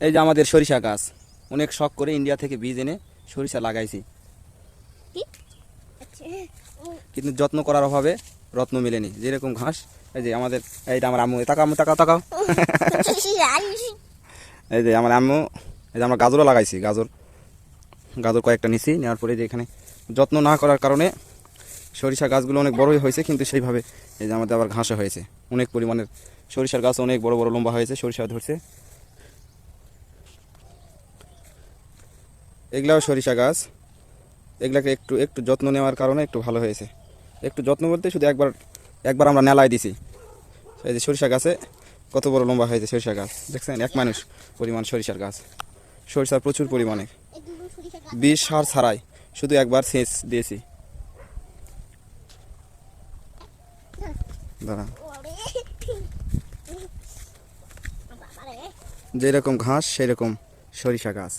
এই যে আমাদের সরিষা গাছ, অনেক শখ করে ইন্ডিয়া থেকে বীজ এনে সরিষা লাগাইছি, কিন্তু যত্ন করার অভাবে রত্ন মেলেনি। যেরকম ঘাস, এই যে আমাদের, এইটা আমার আম্মু, তাকাও আম্মু, তাকাও তাকাও। এই যে আমার আম্মু, এই যে আমরা গাজরও লাগাইছি, গাজর গাজর কয়েকটা নিছি, নেওয়ার পরে যে এখানে যত্ন না করার কারণে সরিষা গাছগুলো অনেক বড়ই হয়েছে, কিন্তু সেইভাবে এই যে আমাদের আবার ঘাসও হয়েছে। অনেক পরিমাণের সরিষার গাছ, অনেক বড় বড় লম্বা হয়েছে, সরিষা ধরছে। এগুলাও সরিষা গাছ, এগুলাকে একটু একটু যত্ন নেওয়ার কারণে একটু ভালো হয়েছে। একটু যত্ন বলতে শুধু একবার একবার আমরা নেলায় দিছি। এই যে সরিষা গাছে কত বড় লম্বা হয়েছে সরিষা গাছ, দেখছেন? এক মানুষ পরিমাণ সরিষার গাছ। সরিষার প্রচুর পরিমাণে, বিষ সার ছাড়াই, শুধু একবার সেচ দিয়েছি। দাঁড়া, যেরকম ঘাস সেই রকম সরিষা গাছ।